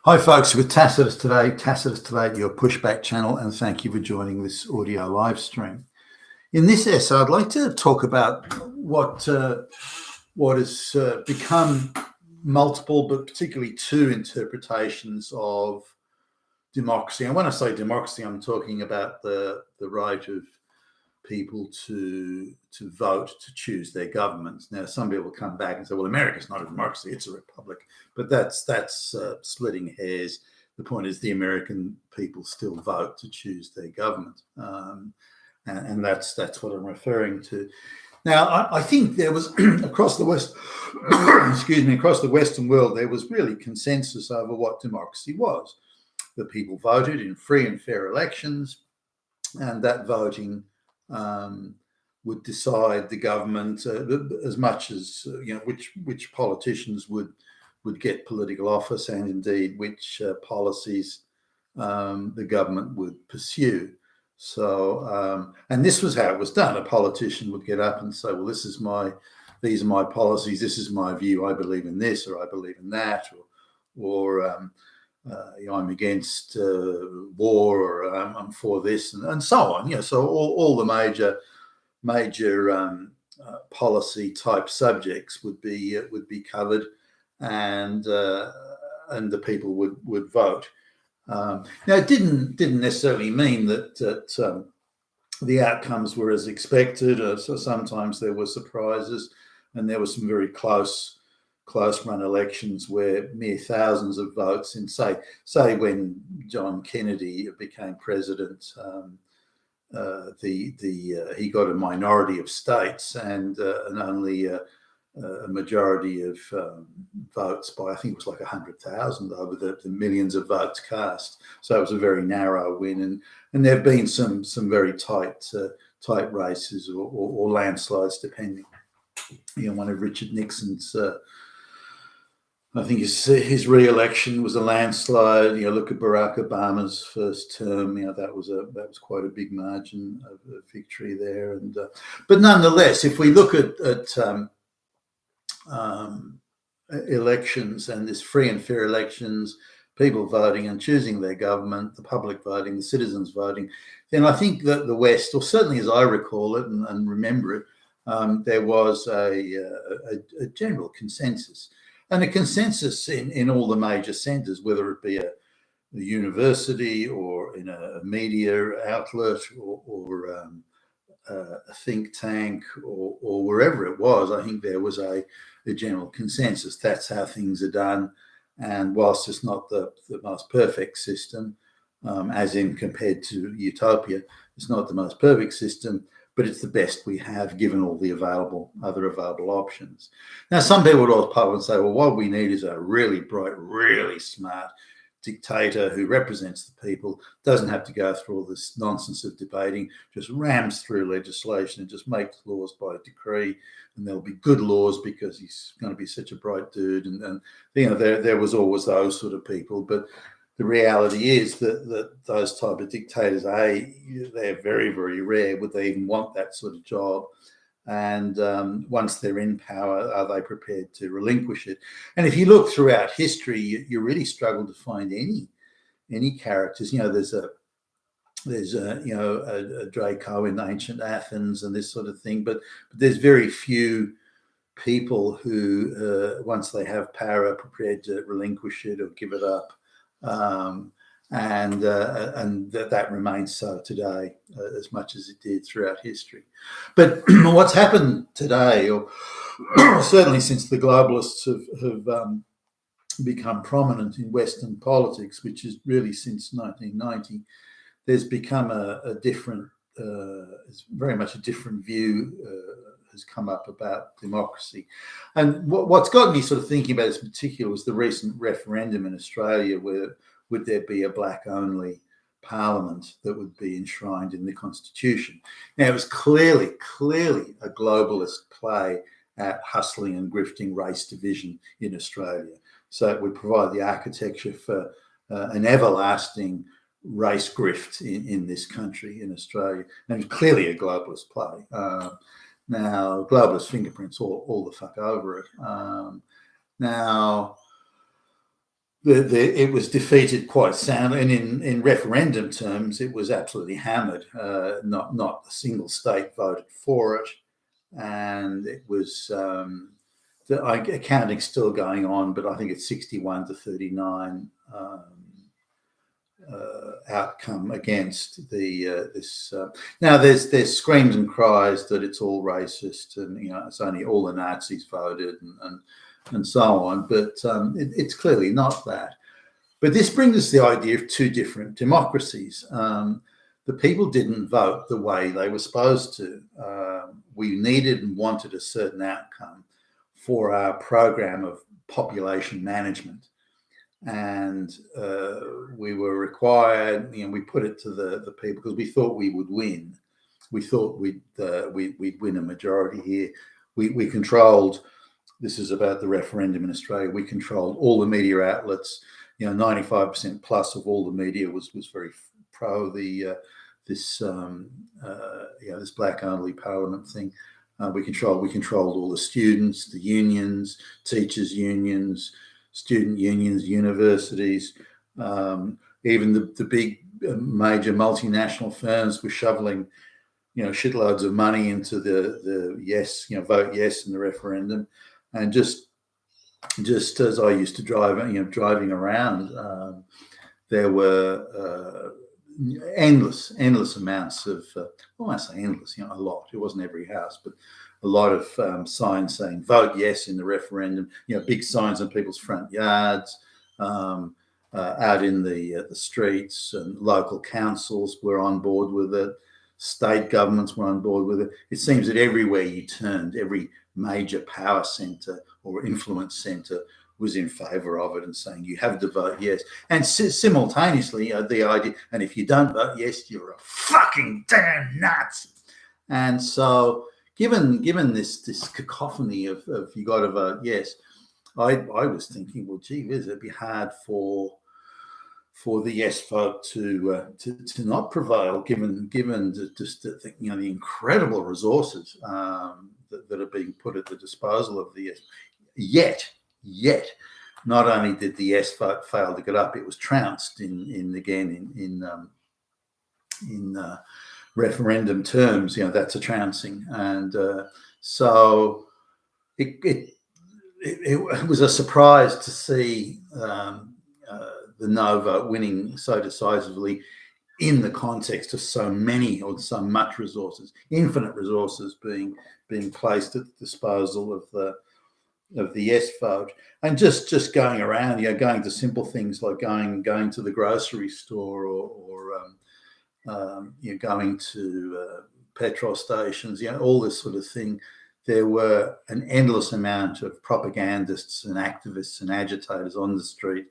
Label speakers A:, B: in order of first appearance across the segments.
A: Hi folks, with Tacitus today, your pushback channel, and thank you for joining this audio live stream. In this essay, I'd like to talk about what has become multiple, but particularly two interpretations of democracy. And when I say democracy, I'm talking about the right of people to vote, to choose their governments. Now, some people come back and say, well, America's not a democracy, it's a republic. But that's splitting hairs. The point is the American people still vote to choose their government. And that's what I'm referring to. Now, I think there was across the West, across the Western world, there was really consensus over what democracy was. The people voted in free and fair elections, and that voting would decide the government as much as which politicians would get political office, and indeed which policies the government would pursue. So, and this was how it was done. A politician would get up and say, "Well, these are my policies. This is my view. I believe in this, or I believe in that, or I'm against war, or I'm for this," and so on. So all the major policy type subjects would be covered, and the people would vote. Now, it didn't necessarily mean that the outcomes were as expected. So sometimes there were surprises, and there were some very close run elections where mere thousands of votes in, say when John Kennedy became president, he got a minority of states and only a majority of votes by, I think it was like 100,000 over the millions of votes cast. So it was a very narrow win, and there have been some very tight races or landslides, depending. One of Richard Nixon's, I think his re-election was a landslide. Look at Barack Obama's first term. That was quite a big margin of victory there. And but nonetheless, if we look at elections and this free and fair elections, people voting and choosing their government, the public voting, the citizens voting, then I think that the West, or certainly as I recall it and remember it, there was a general consensus. And a consensus in all the major centres, whether it be a university or in a media outlet or a think tank or wherever it was. I think there was a general consensus. That's how things are done. And whilst it's not the most perfect system, as in compared to utopia, it's not the most perfect system, but it's the best we have given all the other available options. Now, some people would always pop up and say, well, what we need is a really bright, really smart dictator who represents the people, doesn't have to go through all this nonsense of debating, just rams through legislation and just makes laws by decree, and there'll be good laws because he's going to be such a bright dude. And there was always those sort of people, but the reality is that those type of dictators, they're very, very rare. Would they even want that sort of job? And once they're in power, are they prepared to relinquish it? And if you look throughout history, you really struggle to find any characters. There's a Draco in ancient Athens and this sort of thing, but there's very few people who, once they have power, are prepared to relinquish it or give it up. And that remains so today, as much as it did throughout history. But what's happened today, or certainly since the globalists have become prominent in Western politics, which is really since 1990, there's become a different, it's very much a different view has come up about democracy. And what's got me sort of thinking about this in particular was the recent referendum in Australia, where would there be a black-only parliament that would be enshrined in the Constitution. Now, it was clearly a globalist play at hustling and grifting race division in Australia. So it would provide the architecture for an everlasting race grift in this country, in Australia. And clearly a globalist play. Now, globalist fingerprints all the fuck over it. Now, it was defeated quite soundly, and in referendum terms, it was absolutely hammered. Not a single state voted for it, and it was the accounting's still going on, but I think it's 61-39 outcome against this. Now there's screams and cries that it's all racist, and it's only all the Nazis voted, and so on, but it's clearly not that. But this brings us the idea of two different democracies. The people didn't vote the way they were supposed to. We needed and wanted a certain outcome for our program of population management. And we were required, we put it to the people because we thought we would win. We thought we'd win a majority here. We controlled, this is about the referendum in Australia, we controlled all the media outlets. 95% plus of all the media was very pro this black only parliament thing. We controlled all the students, the unions, teachers unions, student unions, universities, even the big major multinational firms were shoveling shitloads of money into the yes, vote yes in the referendum. And just as I used to drive, driving around, there were endless amounts of, well, I say endless, a lot. It wasn't every house, but a lot of signs saying vote yes in the referendum. Big signs on people's front yards, out in the streets, and local councils were on board with it. State governments were on board with it. It seems that everywhere you turned, every major power centre or influence centre was in favour of it and saying you have to vote yes. And simultaneously, the idea, and if you don't vote yes, you're a fucking damn Nazi. And so, given this cacophony of you got to vote yes, I was thinking, well, gee whiz, it'd be hard for the yes vote to not prevail, given the incredible resources that are being put at the disposal of the yes. Yet, not only did the yes vote fail to get up, it was trounced in referendum terms. That's a trouncing, and so it was a surprise to see the no vote winning so decisively in the context of so many or so much resources, infinite resources being placed at the disposal of the yes vote. And just going around, going to simple things like going to the grocery store or going to petrol stations, all this sort of thing. There were an endless amount of propagandists and activists and agitators on the street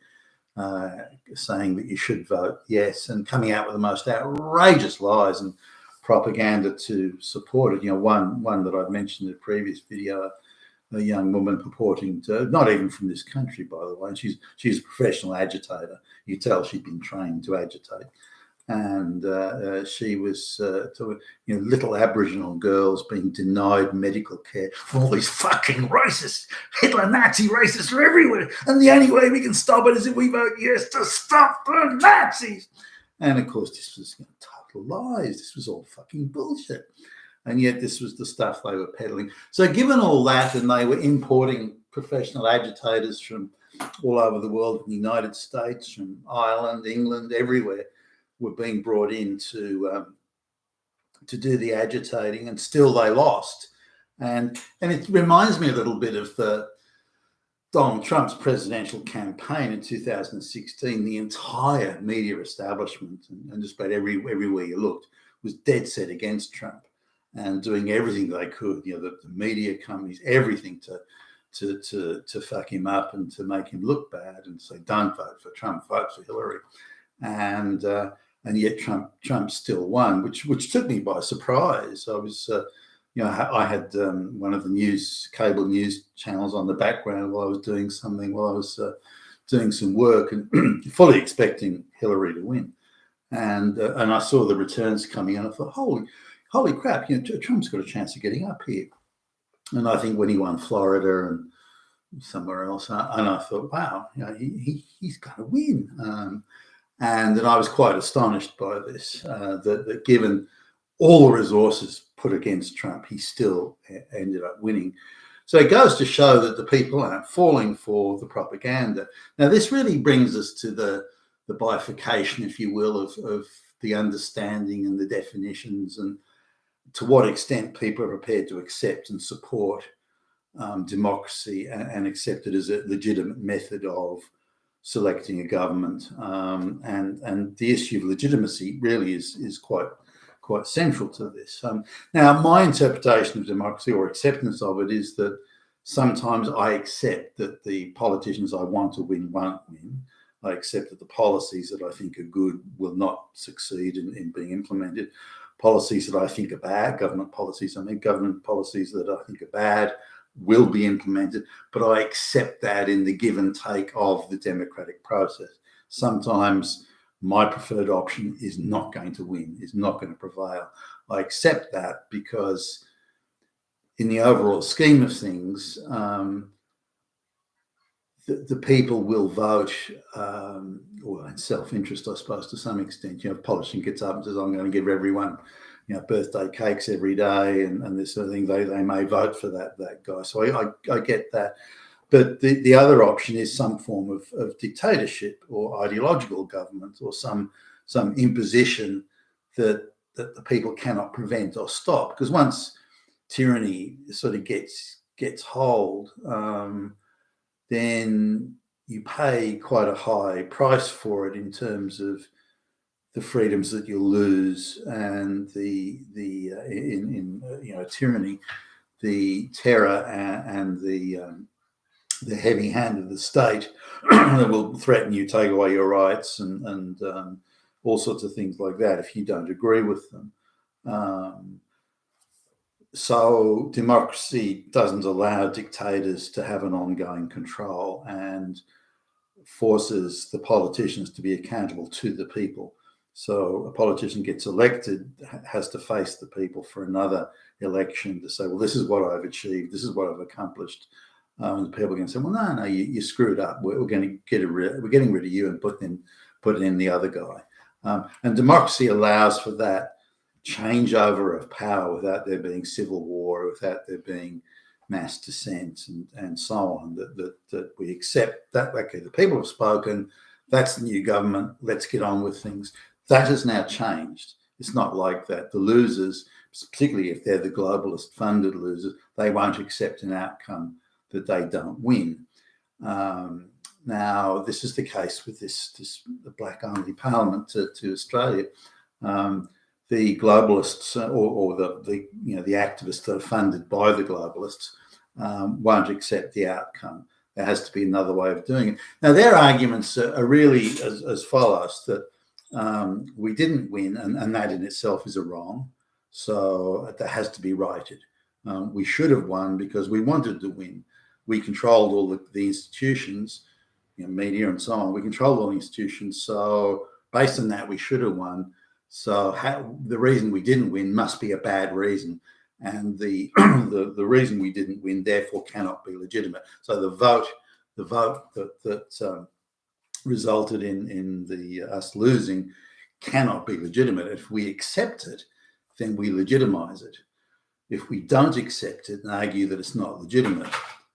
A: saying that you should vote yes, and coming out with the most outrageous lies and propaganda to support it. One that I've mentioned in a previous video, a young woman purporting to, not even from this country, by the way, she's a professional agitator. You tell she'd been trained to agitate. And she was little Aboriginal girls being denied medical care from all these fucking racists. Hitler, Nazi racists are everywhere. And the only way we can stop it is if we vote yes to stop the Nazis. And of course, this was total lies. This was all fucking bullshit. And yet this was the stuff they were peddling. So given all that, and they were importing professional agitators from all over the world, from the United States, from Ireland, England, everywhere, were being brought in to do the agitating, and still they lost. And it reminds me a little bit of Donald Trump's presidential campaign in 2016. The entire media establishment, and just about everywhere you looked, was dead set against Trump and doing everything they could. The media companies, everything to fuck him up and to make him look bad and say, don't vote for Trump, vote for Hillary. And yet Trump still won, which took me by surprise. I was, I had one of the cable news channels on the background while I was doing something, while I was doing some work, and fully expecting Hillary to win. And I saw the returns coming, and I thought, holy crap, Trump's got a chance of getting up here. And I think when he won Florida and somewhere else, and I thought, wow, he's going to win. And then I was quite astonished by this, that given all the resources put against Trump, he still ended up winning. So it goes to show that the people aren't falling for the propaganda. Now, this really brings us to the bifurcation, if you will, of the understanding and the definitions, and to what extent people are prepared to accept and support democracy and accept it as a legitimate method of selecting a government. And the issue of legitimacy really is quite central to this. Now, my interpretation of democracy, or acceptance of it, is that sometimes I accept that the politicians I want to win won't win. I accept that the policies that I think are good will not succeed in being implemented. Policies that I think are bad, government policies that I think are bad, will be implemented, but I accept that in the give and take of the democratic process. Sometimes my preferred option is not going to win, is not going to prevail. I accept that because in the overall scheme of things, the people will vote, or in self-interest, I suppose, to some extent. A politician gets up and says, I'm going to give everyone birthday cakes every day and this sort of thing. They may vote for that guy. So I get that. But the other option is some form of dictatorship or ideological government, or some imposition that the people cannot prevent or stop. Because once tyranny sort of gets hold, then you pay quite a high price for it in terms of the freedoms that you'll lose, and in tyranny, the terror and the heavy hand of the state that will threaten you, take away your rights, and all sorts of things like that if you don't agree with them. So democracy doesn't allow dictators to have an ongoing control and forces the politicians to be accountable to the people. So a politician gets elected, has to face the people for another election to say, well, this is what I've achieved, this is what I've accomplished. And the people are going to say, well, no, you screwed up. We're getting rid of you and put in the other guy. And democracy allows for that changeover of power without there being civil war, without there being mass dissent and so on, that we accept that, okay, the people have spoken, that's the new government, let's get on with things. That has now changed. It's not like that. The losers, particularly if they're the globalist funded losers, they won't accept an outcome that they don't win. Now, this is the case with this black-only parliament to Australia. The globalists or the activists that are funded by the globalists won't accept the outcome. There has to be another way of doing it. Now, their arguments are really as follows, that we didn't win, and that in itself is a wrong. So that has to be righted. We should have won because we wanted to win. We controlled all the institutions, media and so on. We controlled all the institutions. So based on that, we should have won. So the reason we didn't win must be a bad reason. And the reason we didn't win, therefore, cannot be legitimate. So the vote that resulted in us losing cannot be legitimate. If we accept it, then we legitimize it. If we don't accept it and argue that it's not legitimate,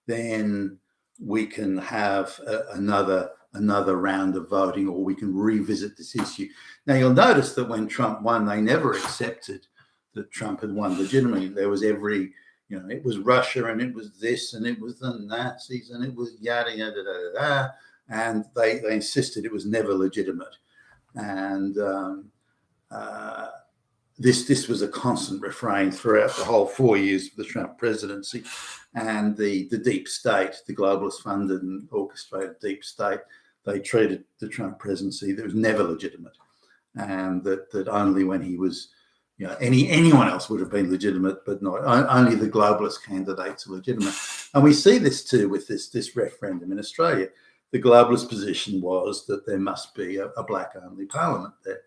A: then we can have another round of voting, or we can revisit this issue. Now, you'll notice that when Trump won, they never accepted that Trump had won legitimately. There was it was Russia, and it was this, and it was the Nazis, and it was yada, yada, yada, yada. And they insisted it was never legitimate. And this was a constant refrain throughout the whole 4 years of the Trump presidency. And the deep state, the globalist funded and orchestrated deep state, they treated the Trump presidency that was never legitimate, and that only when he was, anyone else would have been legitimate, but not only the globalist candidates are legitimate. And we see this too with this referendum in Australia. The globalist position was that there must be a black-only parliament there.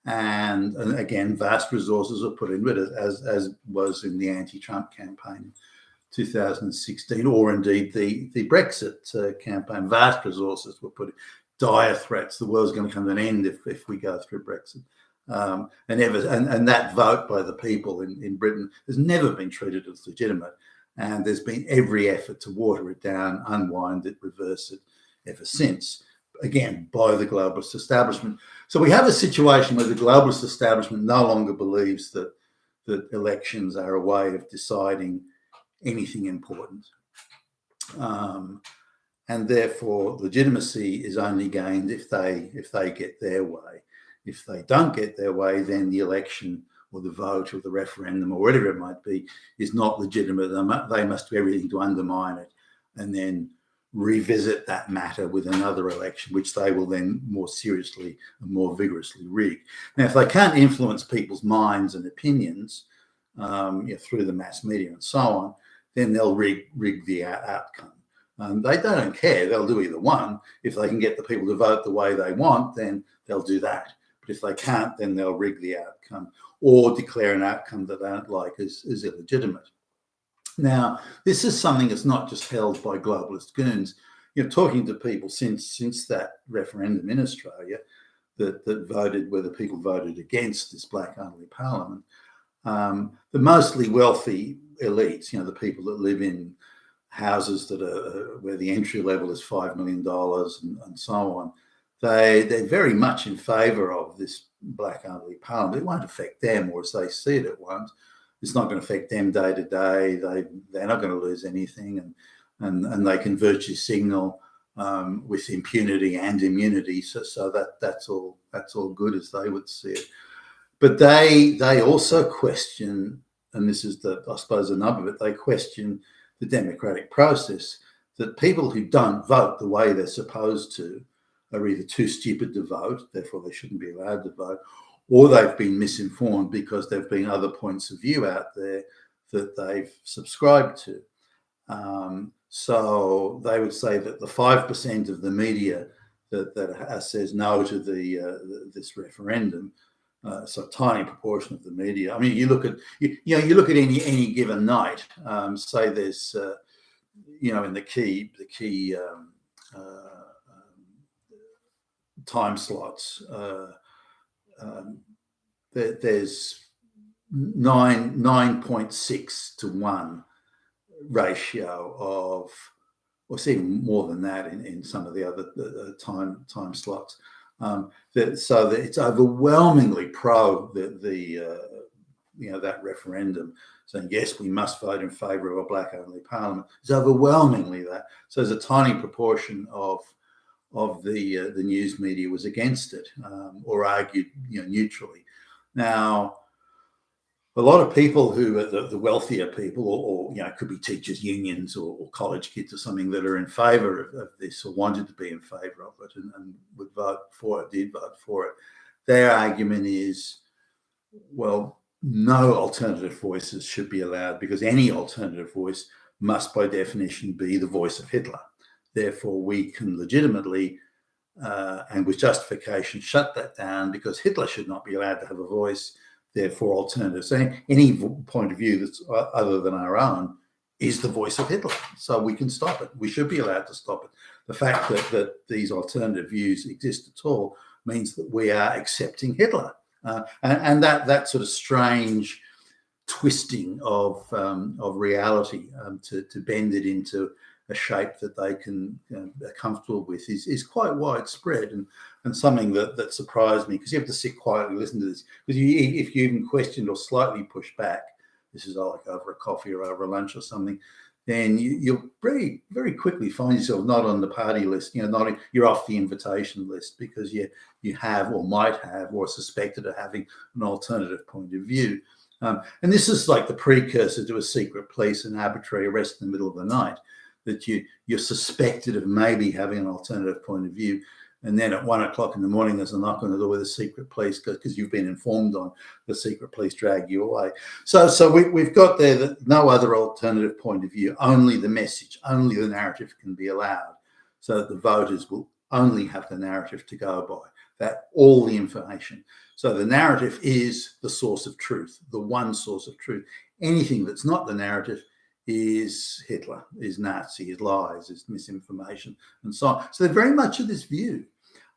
A: And again, vast resources were put into it, as was in the anti-Trump campaign 2016, or indeed the Brexit campaign. Vast resources were put in, dire threats. The world's going to come to an end if we go through Brexit. And that vote by the people in Britain has never been treated as legitimate. And there's been every effort to water it down, unwind it, reverse it ever since, again, by the globalist establishment. So we have a situation where the globalist establishment no longer believes that elections are a way of deciding anything important. And therefore, legitimacy is only gained if they get their way. If they don't get their way, then the election or the vote or the referendum or whatever it might be is not legitimate. They must do everything to undermine it and then revisit that matter with another election, which they will then more seriously and more vigorously rig. Now, if they can't influence people's minds and opinions through the mass media and so on, then they'll rig the outcome. They don't care. They'll do either one. If they can get the people to vote the way they want, then they'll do that. But if they can't, then they'll rig the outcome or declare an outcome that they don't like as illegitimate. Now, this is something that's not just held by globalist goons. Talking to people since that referendum in Australia that voted, where the people voted against this black-only parliament, the mostly wealthy elites, the people that live in houses that are where the entry level is $5 million and so on, they're very much in favour of this black-only parliament. It won't affect them, or as they see it, it won't. It's not going to affect them day to day. They're not going to lose anything, and they can virtue signal with impunity and immunity. So that's all good as they would see it. But they also question, and this is I suppose the nub of it, they question the democratic process, that people who don't vote the way they're supposed to are either too stupid to vote, therefore they shouldn't be allowed to vote, or they've been misinformed because there have been other points of view out there that they've subscribed to. So they would say that the 5% of the media that says no to this referendum, so a tiny proportion of the media. I mean, you look at any given night. Say there's in the key time slots. There's 9.6 to 1 ratio of, or it's even more than that in some of the other time slots. So that it's overwhelmingly pro that referendum, saying yes, we must vote in favour of a black-only parliament. It's overwhelmingly that. So there's a tiny proportion of the news media was against it, or argued neutrally. Now, a lot of people who are the wealthier people, or it could be teachers' unions or college kids or something, that are in favour of this or wanted to be in favour of it and would vote for it, did vote for it. Their argument is, well, no alternative voices should be allowed, because any alternative voice must by definition be the voice of Hitler. Therefore, we can legitimately and with justification shut that down, because Hitler should not be allowed to have a voice. Therefore, alternatives, any point of view that's other than our own, is the voice of Hitler. So we can stop it. We should be allowed to stop it. The fact that these alternative views exist at all means that we are accepting Hitler. And that sort of strange twisting of reality to bend it into a shape that they can are comfortable with is quite widespread, and something that surprised me, because you have to sit quietly and listen to this. Because if you even questioned or slightly pushed back, this is like over a coffee or over a lunch or something, then you'll very, very quickly find yourself not on the party list. You're off the invitation list, because you have or might have or are suspected of having an alternative point of view. And this is like the precursor to a secret police and arbitrary arrest in the middle of the night, that you're suspected of maybe having an alternative point of view. And then at 1 o'clock in the morning, there's a knock on the door with the secret police, because you've been informed on the secret police drag you away. So we've got there that no other alternative point of view, only the message, only the narrative can be allowed, so that the voters will only have the narrative to go by, that all the information. So the narrative is the source of truth, the one source of truth. Anything that's not the narrative is Hitler, is Nazi, is lies, is misinformation, and so on. So they're very much of this view.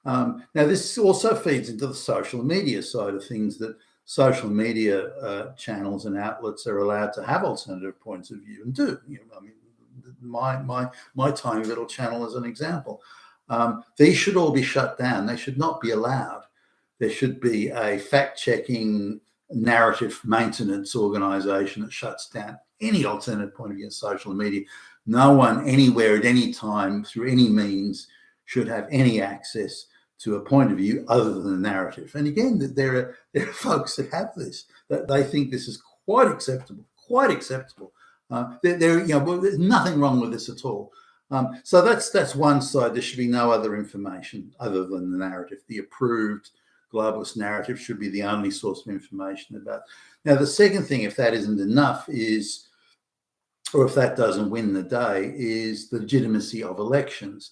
A: Now, this also feeds into the social media side of things, that social media channels and outlets are allowed to have alternative points of view and do. I mean, my tiny little channel as an example. These should all be shut down. They should not be allowed. There should be a fact-checking narrative maintenance organization that shuts down any alternative point of view in social media. No one anywhere at any time through any means should have any access to a point of view other than the narrative. And again, there are folks that have this, that they think this is quite acceptable. There's nothing wrong with this at all. So that's one side. There should be no other information other than the narrative. The approved globalist narrative should be the only source of information about. Now, the second thing, if that isn't enough, is, or if that doesn't win the day, is the legitimacy of elections.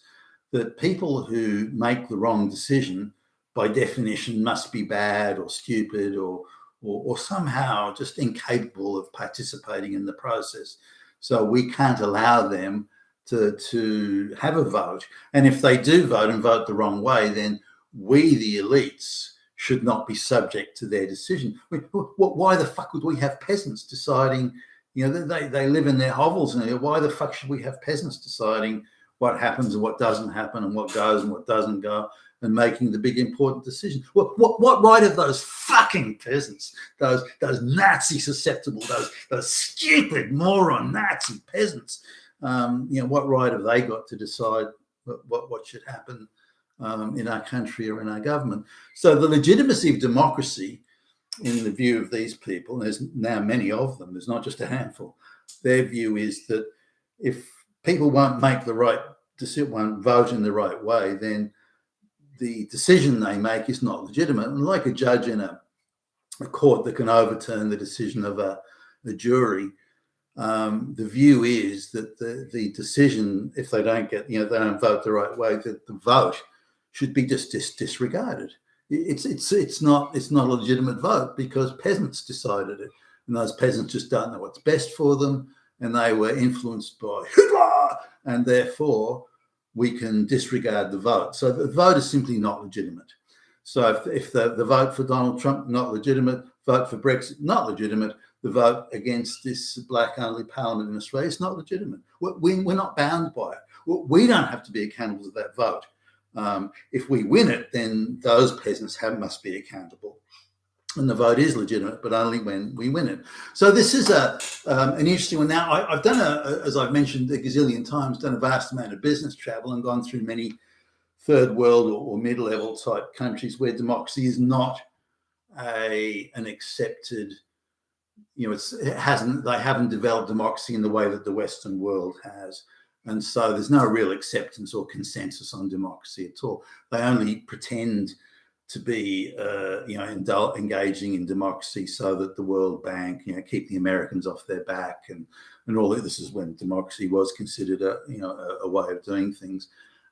A: That people who make the wrong decision, by definition, must be bad or stupid or somehow just incapable of participating in the process. So we can't allow them to have a vote. And if they do vote and vote the wrong way, then we, the elites, should not be subject to their decision. Why the fuck would we have peasants deciding, they live in their hovels, and why the fuck should we have peasants deciding what happens and what doesn't happen and what goes and what doesn't go, and making the big important decision? What right have those fucking peasants, those Nazi susceptible, those stupid moron Nazi peasants, what right have they got to decide what should happen in our country or in our government? So the legitimacy of democracy, in the view of these people, and there's now many of them, there's not just a handful, their view is that if people won't make the right decision, won't vote in the right way, then the decision they make is not legitimate. And like a judge in a court that can overturn the decision of a jury, the view is that the decision, if they don't get, they don't vote the right way, that the vote should be just disregarded. It's not a legitimate vote because peasants decided it, and those peasants just don't know what's best for them, and they were influenced by Hitler, and therefore we can disregard the vote. So the vote is simply not legitimate. So if the vote for Donald Trump, not legitimate, vote for Brexit, not legitimate, the vote against this black-only parliament in Australia is not legitimate. We're not bound by it. We don't have to be accountable to that vote. If we win it, then those peasants must be accountable. And the vote is legitimate, but only when we win it. So this is an interesting one. Now, I've done, as I've mentioned a gazillion times, done a vast amount of business travel and gone through many third world or mid-level type countries where democracy is not an accepted, they haven't developed democracy in the way that the Western world has. And so there's no real acceptance or consensus on democracy at all. They only pretend to be, engaging in democracy so that the World Bank, keep the Americans off their back, and all that. This is when democracy was considered a way of doing things.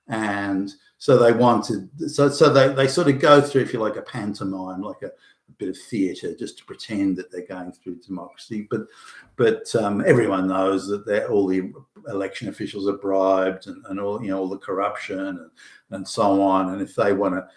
A: And so they wanted, so they sort of go through, if you like, a pantomime, like a bit of theatre, just to pretend that they're going through democracy. But everyone knows that all the election officials are bribed, and all the corruption and so on. And if they want to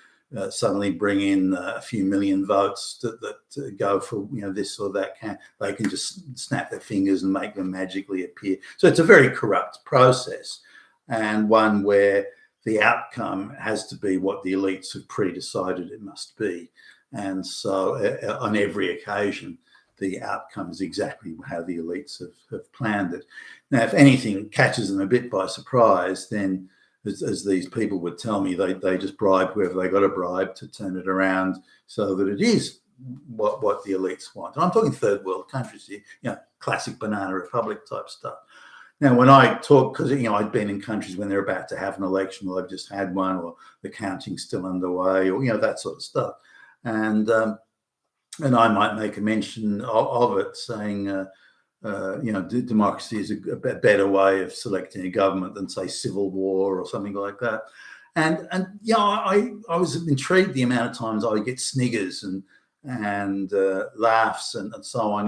A: suddenly bring in a few million votes that go for this or that, they can just snap their fingers and make them magically appear. So it's a very corrupt process, and one where the outcome has to be what the elites have pre-decided it must be. And so on every occasion, the outcome is exactly how the elites have planned it. Now, if anything catches them a bit by surprise, then as these people would tell me, they just bribe whoever they got to bribe to turn it around so that it is what the elites want. And I'm talking third world countries here, classic banana republic type stuff. Now, when I talk, because I'd been in countries when they're about to have an election, or they've just had one, or the counting's still underway, or that sort of stuff, and I might make a mention of it, saying, democracy is a better way of selecting a government than, say, civil war or something like that. And I was intrigued the amount of times I would get sniggers and laughs and so on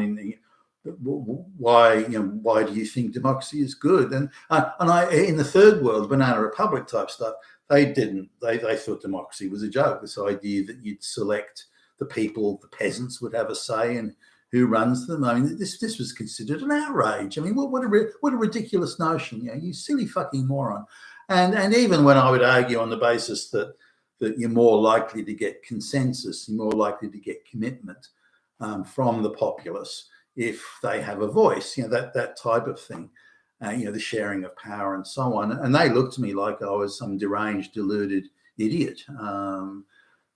A: why do you think democracy is good? And I in the third world, Banana Republic type stuff, they thought democracy was a joke. This idea that you'd select the people, the peasants would have a say in who runs them. I mean, this was considered an outrage. I mean, what a ridiculous notion. You silly fucking moron. And even when I would argue on the basis that you're more likely to get consensus, you're more likely to get commitment from the populace if they have a voice, that type of thing, the sharing of power and so on. And they looked to me like I was some deranged, deluded idiot. No,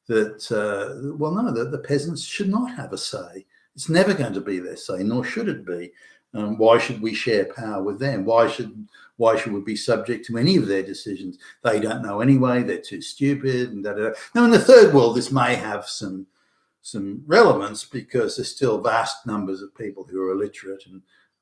A: the peasants should not have a say. It's never going to be their say, nor should it be. Why should we share power with them? Why should we be subject to any of their decisions? They don't know anyway. They're too stupid. And da, da, da. Now, in the third world, this may have some relevance because there's still vast numbers of people who are illiterate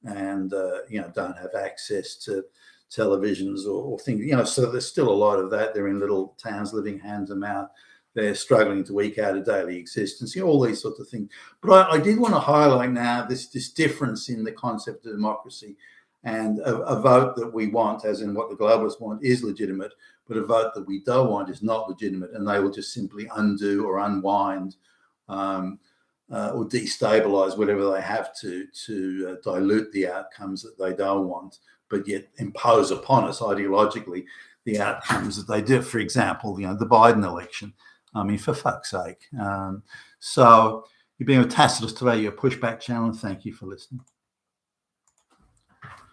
A: and don't have access to televisions or things. So there's still a lot of that. They're in little towns living hand to mouth. They're struggling to eke out a daily existence, all these sorts of things. But I did want to highlight now this difference in the concept of democracy, and a vote that we want, as in what the globalists want, is legitimate, but a vote that we don't want is not legitimate, and they will just simply undo or unwind or destabilize whatever they have to dilute the outcomes that they don't want, but yet impose upon us ideologically the outcomes that they do. For example, the Biden election. I mean, for fuck's sake. So you've been with Tacitus today, your pushback channel, and thank you for listening.